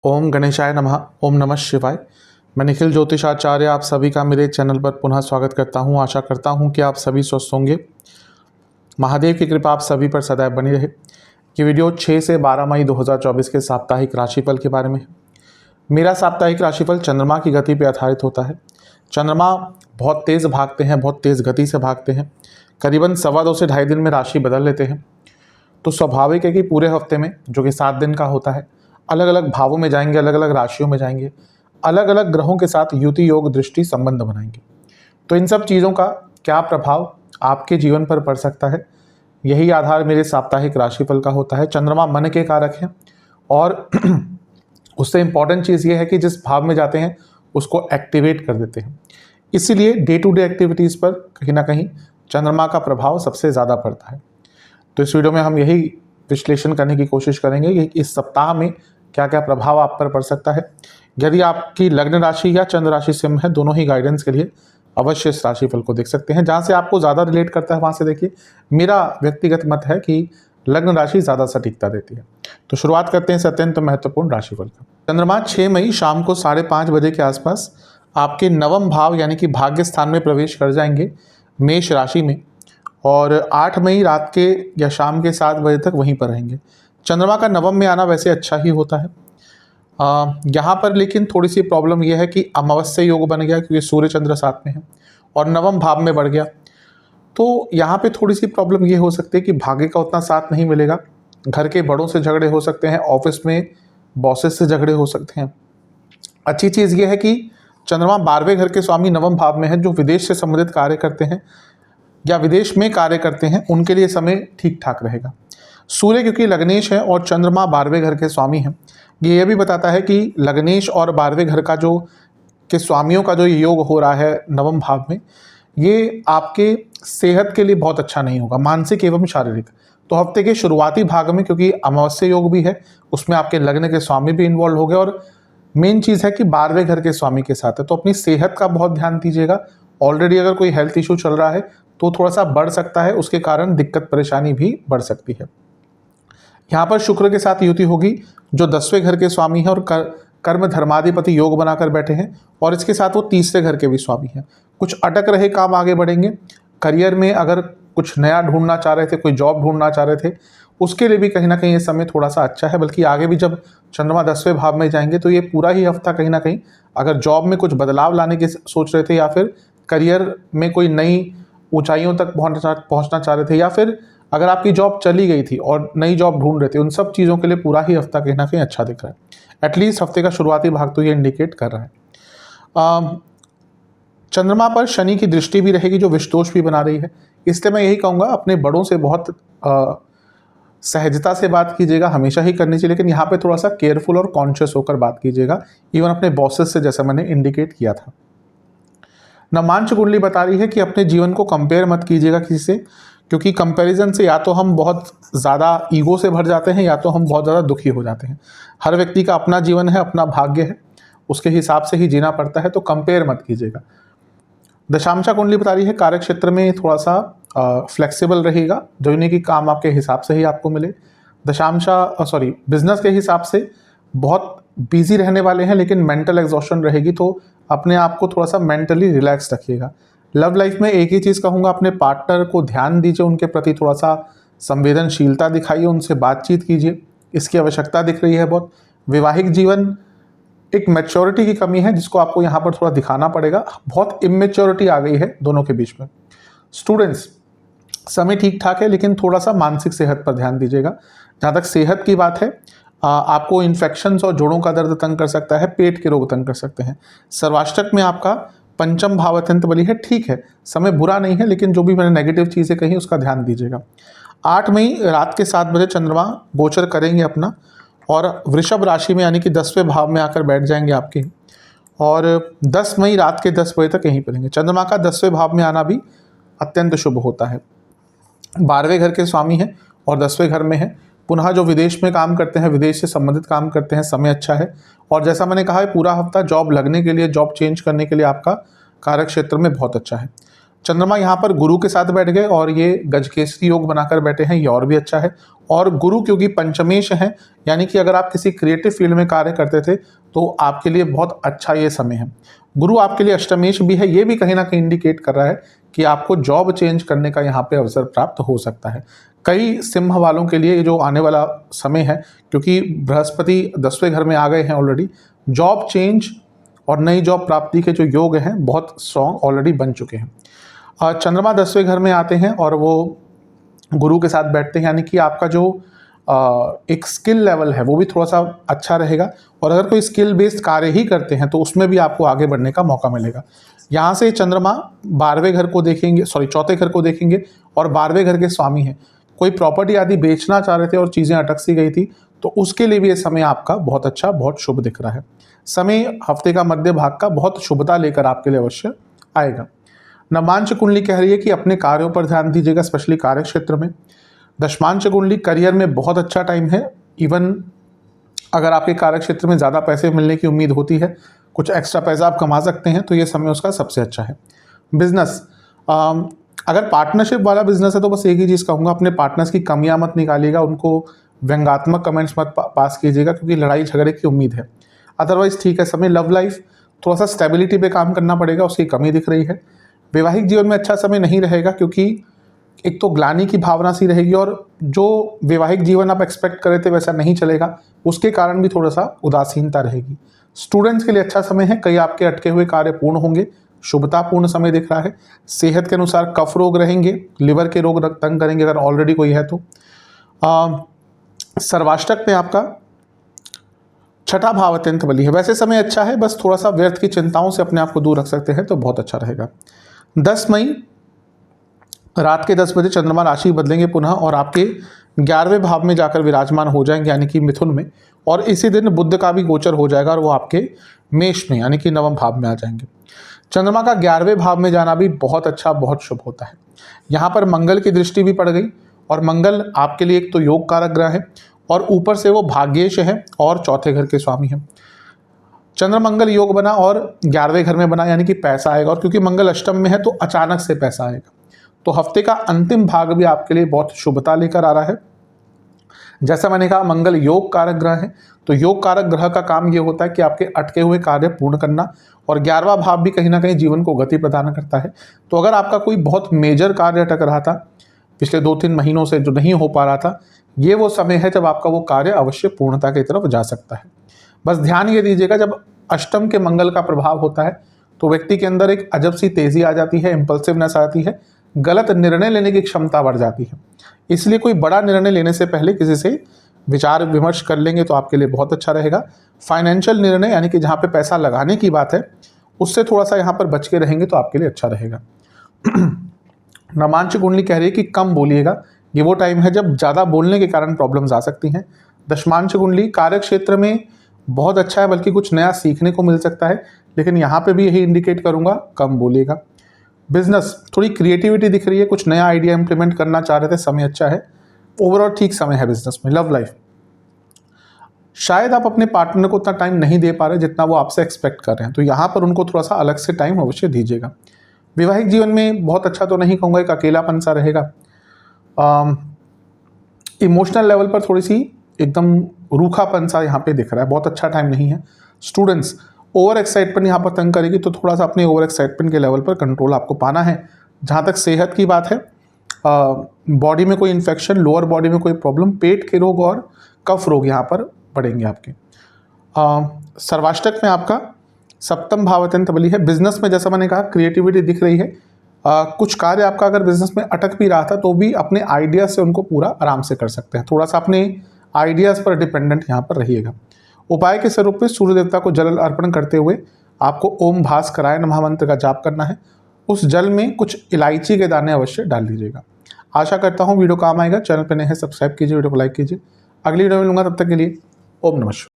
ओम गणेशाय नमः। ओम नमः शिवाय। मैं निखिल ज्योतिषाचार्य आप सभी का मेरे चैनल पर पुनः स्वागत करता हूं। आशा करता हूं कि आप सभी स्वस्थ होंगे। महादेव की कृपा आप सभी पर सदैव बनी रहे। ये वीडियो 6 से 12 मई 2024 के साप्ताहिक राशिफल के बारे में है। मेरा साप्ताहिक राशिफल चंद्रमा की गति पर आधारित होता है। चंद्रमा बहुत तेज़ भागते हैं, बहुत तेज़ गति से भागते हैं। करीबन 2.25 से 2.5 दिन में राशि बदल लेते हैं। तो स्वाभाविक है कि पूरे हफ्ते में, जो कि 7 दिन का होता है, अलग अलग भावों में जाएंगे, अलग अलग राशियों में जाएंगे, अलग अलग ग्रहों के साथ युति योग दृष्टि संबंध बनाएंगे। तो इन सब चीज़ों का क्या प्रभाव आपके जीवन पर पड़ सकता है, यही आधार मेरे साप्ताहिक राशिफल का होता है। चंद्रमा मन के कारक हैं और उससे इम्पॉर्टेंट चीज़ ये है कि जिस भाव में जाते हैं उसको एक्टिवेट कर देते हैं। इसीलिए डे टू डे एक्टिविटीज़ पर कहीं ना कहीं चंद्रमा का प्रभाव सबसे ज़्यादा पड़ता है। तो इस वीडियो में हम यही विश्लेषण करने की कोशिश करेंगे कि इस सप्ताह में क्या क्या प्रभाव आप पर पड़ सकता है। यदि आपकी लग्न राशि या चंद्र राशि सिम है, दोनों ही गाइडेंस के लिए अवश्य इस राशिफल को देख सकते हैं। जहां से आपको ज़्यादा रिलेट करता है वहां से देखिए। मेरा व्यक्तिगत मत है कि लग्न राशि ज़्यादा सटीकता देती है। तो शुरुआत करते हैं इस अत्यंत महत्वपूर्ण राशिफल का। चंद्रमा 6 मई शाम को 5:30 बजे के आसपास आपके नवम भाव यानी कि भाग्य स्थान में प्रवेश कर जाएंगे, मेष राशि में, और 8 मई रात के या शाम के 7 बजे तक वहीं पर रहेंगे। चंद्रमा का नवम में आना वैसे अच्छा ही होता है। यहाँ पर लेकिन थोड़ी सी प्रॉब्लम यह है कि अमावस्या योग बन गया, क्योंकि सूर्य चंद्र साथ में है और नवम भाव में बढ़ गया। तो यहाँ पे थोड़ी सी प्रॉब्लम ये हो सकती है कि भाग्य का उतना साथ नहीं मिलेगा। घर के बड़ों से झगड़े हो सकते हैं, ऑफिस में बॉसेस से झगड़े हो सकते हैं। अच्छी चीज़ ये है कि चंद्रमा 12वें घर के स्वामी नवम भाव में है। जो विदेश से संबंधित कार्य करते हैं या विदेश में कार्य करते हैं उनके लिए समय ठीक ठाक रहेगा। सूर्य क्योंकि लग्नेश है और चंद्रमा 12वें घर के स्वामी हैं, ये भी बताता है कि लग्नेश और 12वें घर का जो के स्वामियों का जो योग हो रहा है नवम भाव में, ये आपके सेहत के लिए बहुत अच्छा नहीं होगा, मानसिक एवं शारीरिक। तो हफ्ते के शुरुआती भाग में, क्योंकि अमावस्या योग भी है, उसमें आपके लग्न के स्वामी भी इन्वॉल्व हो गए और मेन चीज़ है कि 12वें घर के स्वामी के साथ है। तो अपनी सेहत का बहुत ध्यान दीजिएगा। ऑलरेडी अगर कोई हेल्थ इशू चल रहा है तो थोड़ा सा बढ़ सकता है, उसके कारण दिक्कत परेशानी भी बढ़ सकती है। यहाँ पर शुक्र के साथ युति होगी, जो 10वें घर के स्वामी हैं और कर्म धर्माधिपति योग बनाकर बैठे हैं, और इसके साथ वो 3रे घर के भी स्वामी हैं। कुछ अटक रहे काम आगे बढ़ेंगे। करियर में अगर कुछ नया ढूंढना चाह रहे थे, कोई जॉब ढूंढना चाह रहे थे, उसके लिए भी कहीं ना कहीं ये समय थोड़ा सा अच्छा है। बल्कि आगे भी जब चंद्रमा 10वें भाव में जाएंगे तो ये पूरा ही हफ्ता कहीं ना कहीं अगर जॉब में कुछ बदलाव लाने की सोच रहे थे, या फिर करियर में कोई नई ऊंचाइयों तक पहुंचना चाह रहे थे, या फिर अगर आपकी जॉब चली गई थी और नई जॉब ढूंढ रहे थे, उन सब चीज़ों के लिए पूरा ही हफ्ता कहीं ना कहीं अच्छा दिख रहा है। एटलीस्ट हफ्ते का शुरुआती भाग तो ये इंडिकेट कर रहा है। चंद्रमा पर शनि की दृष्टि भी रहेगी, जो विषदोष भी बना रही है। इसलिए मैं यही कहूँगा, अपने बड़ों से बहुत सहजता से बात कीजिएगा, हमेशा ही करनी चाहिए, लेकिन यहाँ पे थोड़ा सा केयरफुल और कॉन्शियस होकर बात कीजिएगा, इवन अपने बॉसेस से, जैसा मैंने इंडिकेट किया था। नवमांश कुंडली बता रही है कि अपने जीवन को कंपेयर मत कीजिएगा किसी से, क्योंकि कंपैरिजन से या तो हम बहुत ज़्यादा ईगो से भर जाते हैं, या तो हम बहुत ज़्यादा दुखी हो जाते हैं। हर व्यक्ति का अपना जीवन है, अपना भाग्य है, उसके हिसाब से ही जीना पड़ता है, तो कंपेयर मत कीजिएगा। दशांशा कुंडली बता रही है कार्य क्षेत्र में थोड़ा सा फ्लेक्सिबल रहेगा, जो नहीं कि काम आपके हिसाब से ही आपको मिले। बिजनेस के हिसाब से बहुत बिजी रहने वाले हैं, लेकिन मेंटल एग्जॉशन रहेगी, तो अपने आप को थोड़ा सा मेंटली रिलैक्स रखिएगा। लव लाइफ में एक ही चीज़ कहूँगा, अपने पार्टनर को ध्यान दीजिए, उनके प्रति थोड़ा सा संवेदनशीलता दिखाइए, उनसे बातचीत कीजिए, इसकी आवश्यकता दिख रही है बहुत। वैवाहिक जीवन एक मैच्योरिटी की कमी है, जिसको आपको यहाँ पर थोड़ा दिखाना पड़ेगा। बहुत इमेच्योरिटी आ गई है दोनों के बीच में। स्टूडेंट्स, समय ठीक ठाक है, लेकिन थोड़ा सा मानसिक सेहत पर ध्यान दीजिएगा। जहाँ तक सेहत की बात है, आपको इन्फेक्शंस और जोड़ों का दर्द तंग कर सकता है, पेट के रोग तंग कर सकते हैं। सर्वाष्टक में आपका पंचम भाव अत्यंत बली है, ठीक है, समय बुरा नहीं है, लेकिन जो भी मैंने नेगेटिव चीज़ें कही उसका ध्यान दीजिएगा। 8 मई रात के 7 बजे चंद्रमा गोचर करेंगे अपना, और वृषभ राशि में यानी कि 10वें भाव में आकर बैठ जाएंगे आपके, और 10 मई रात के 10 बजे तक यहीं पर रहेंगे। चंद्रमा का 10वें भाव में आना भी अत्यंत शुभ होता है। 12वें घर के स्वामी हैं और 10वें घर में है। पुनः जो विदेश में काम करते हैं, विदेश से संबंधित काम करते हैं, समय अच्छा है। और जैसा मैंने कहा है, पूरा हफ्ता जॉब लगने के लिए, जॉब चेंज करने के लिए आपका कार्य क्षेत्र में बहुत अच्छा है। चंद्रमा यहाँ पर गुरु के साथ बैठ गए और ये गजकेसरी योग बनाकर बैठे हैं, ये और भी अच्छा है। और गुरु क्योंकि पंचमेश है, यानी कि अगर आप किसी क्रिएटिव फील्ड में कार्य करते थे तो आपके लिए बहुत अच्छा ये समय है। गुरु आपके लिए अष्टमेश भी है, ये भी कहीं ना कहीं इंडिकेट कर रहा है कि आपको जॉब चेंज करने का यहाँ पे अवसर प्राप्त हो सकता है। कई सिंह वालों के लिए ये जो आने वाला समय है, क्योंकि बृहस्पति 10वें घर में आ गए हैं ऑलरेडी, जॉब चेंज और नई जॉब प्राप्ति के जो योग हैं बहुत स्ट्रॉन्ग ऑलरेडी बन चुके हैं। चंद्रमा 10वें घर में आते हैं और वो गुरु के साथ बैठते हैं, यानी कि आपका जो एक स्किल लेवल है वो भी थोड़ा सा अच्छा रहेगा। और अगर कोई स्किल बेस्ड कार्य ही करते हैं तो उसमें भी आपको आगे बढ़ने का मौका मिलेगा। यहाँ से चंद्रमा 12वें घर को देखेंगे, चौथे घर को देखेंगे और 12वें घर के स्वामी हैं। कोई प्रॉपर्टी आदि बेचना चाह रहे थे और चीज़ें अटक सी गई थी तो उसके लिए भी ये समय आपका बहुत अच्छा, बहुत शुभ दिख रहा है। समय हफ्ते का मध्य भाग का बहुत शुभता लेकर आपके लिए अवश्य आएगा। नवमांश कुंडली कह रही है कि अपने कार्यों पर ध्यान दीजिएगा, स्पेशली कार्य क्षेत्र में। दशमांश कुंडली करियर में बहुत अच्छा टाइम है। इवन अगर आपके कार्य क्षेत्र में ज़्यादा पैसे मिलने की उम्मीद होती है, कुछ एक्स्ट्रा पैसा आप कमा सकते हैं, तो ये समय उसका सबसे अच्छा है। बिजनेस, अगर पार्टनरशिप वाला बिजनेस है तो बस एक ही चीज़ कहूँगा, अपने पार्टनर्स की कमियां मत निकालिएगा, उनको व्यंग्यात्मक कमेंट्स मत पास कीजिएगा, क्योंकि लड़ाई झगड़े की उम्मीद है। अदरवाइज ठीक है समय। लव लाइफ, थोड़ा सा स्टेबिलिटी पे काम करना पड़ेगा, उसकी कमी दिख रही है। वैवाहिक जीवन में अच्छा समय नहीं रहेगा, क्योंकि एक तो ग्लानि की भावना सी रहेगी और जो वैवाहिक जीवन आप एक्सपेक्ट कर रहे थे वैसा नहीं चलेगा, उसके कारण भी थोड़ा सा उदासीनता रहेगी। स्टूडेंट्स के लिए अच्छा समय है, कई आपके अटके हुए कार्य पूर्ण होंगे, शुभतापूर्ण समय दिख रहा है। सेहत के अनुसार कफ रोग रहेंगे, लिवर के रोग तंग करेंगे अगर ऑलरेडी कोई है तो। सर्वाष्टक में आपका छठा भाव अत्यंत बली है। वैसे समय अच्छा है, बस थोड़ा सा व्यर्थ की चिंताओं से अपने आप को दूर रख सकते हैं तो बहुत अच्छा रहेगा। 10 मई रात के 10 बजे चंद्रमा राशि बदलेंगे पुनः और आपके 11वें भाव में जाकर विराजमान हो जाएंगे, यानी कि मिथुन में। और इसी दिन बुध का भी गोचर हो जाएगा और वो आपके मेष में यानी कि 9वें भाव में आ जाएंगे। चंद्रमा का 11वें भाव में जाना भी बहुत अच्छा, बहुत शुभ होता है। यहाँ पर मंगल की दृष्टि भी पड़ गई और मंगल आपके लिए एक तो योग कारक ग्रह है और ऊपर से वो भाग्येश है और चौथे घर के स्वामी हैं। चंद्र मंगल योग बना और 11वें घर में बना, यानी कि पैसा आएगा। और क्योंकि मंगल अष्टम में है तो अचानक से पैसा आएगा। तो हफ्ते का अंतिम भाग भी आपके लिए बहुत शुभता लेकर आ रहा है। जैसा मैंने कहा मंगल योग कारक ग्रह है, तो योग कारक ग्रह का काम ये होता है कि आपके अटके हुए कार्य पूर्ण करना, और 11वां भाव भी कहीं ना कहीं जीवन को गति प्रदान करता है। तो अगर आपका कोई बहुत मेजर कार्य अटक रहा था पिछले 2-3 महीनों से जो नहीं हो पा रहा था, ये वो समय है जब आपका वो कार्य अवश्य पूर्णता की तरफ जा सकता है। बस ध्यान ये दीजिएगा, जब अष्टम के मंगल का प्रभाव होता है तो व्यक्ति के अंदर एक अजब सी तेजी आ जाती है, इंपल्सिवनेस आती है, गलत निर्णय लेने की क्षमता बढ़ जाती है। इसलिए कोई बड़ा निर्णय लेने से पहले किसी से विचार विमर्श कर लेंगे तो आपके लिए बहुत अच्छा रहेगा। फाइनेंशियल निर्णय यानी कि जहाँ पे पैसा लगाने की बात है उससे थोड़ा सा यहाँ पर बच के रहेंगे तो आपके लिए अच्छा रहेगा। नवमांश कुंडली कह रही है कि कम बोलिएगा, ये वो टाइम है जब ज़्यादा बोलने के कारण प्रॉब्लम्स आ सकती हैं। दशमांश कुंडली कार्य क्षेत्र में बहुत अच्छा है, बल्कि कुछ नया सीखने को मिल सकता है, लेकिन यहाँ पे भी यही इंडिकेट करूँगा कम बोलिएगा। बिजनेस, थोड़ी क्रिएटिविटी दिख रही है, कुछ नया आइडिया इंप्लीमेंट करना चाह रहे थे, समय अच्छा है, ओवरऑल ठीक समय है बिजनेस में। लव लाइफ, शायद आप अपने पार्टनर को उतना टाइम नहीं दे पा रहे जितना वो आपसे एक्सपेक्ट कर रहे हैं, तो यहाँ पर उनको थोड़ा सा अलग से टाइम अवश्य दीजिएगा। वैवाहिक जीवन में बहुत अच्छा तो नहीं कहूँगा, एक अकेलापन सा रहेगा। इमोशनल लेवल पर थोड़ी सी एकदम रूखापन सा यहाँ पे दिख रहा है, बहुत अच्छा टाइम नहीं है। स्टूडेंट्स, ओवर एक्साइटमेंट यहाँ पर तंग करेगी, तो थोड़ा सा अपने ओवर एक्साइटमेंट के लेवल पर कंट्रोल आपको पाना है। जहाँ तक सेहत की बात है, बॉडी में कोई इन्फेक्शन, लोअर बॉडी में कोई प्रॉब्लम, पेट के रोग और कफ रोग यहाँ पर बढ़ेंगे आपके। सर्वाष्टक में आपका सप्तम भाव अत्यंत बली है। बिजनेस में जैसा मैंने कहा क्रिएटिविटी दिख रही है। कुछ कार्य आपका अगर बिजनेस में अटक भी रहा था तो भी अपने आइडियाज से उनको पूरा आराम से कर सकते हैं। थोड़ा सा अपने आइडियाज़ पर डिपेंडेंट यहाँ पर रहिएगा। उपाय के स्वरूप में सूर्य देवता को जल अर्पण करते हुए आपको ओम भास्कराय नमः मंत्र का जाप करना है। उस जल में कुछ इलायची के दाने अवश्य डाल दीजिएगा। आशा करता हूँ वीडियो काम आएगा। चैनल पर नए हैं सब्सक्राइब कीजिए, वीडियो को लाइक कीजिए। अगली वीडियो में मिलूंगा, तब तक के लिए ओम नमः शिवाय।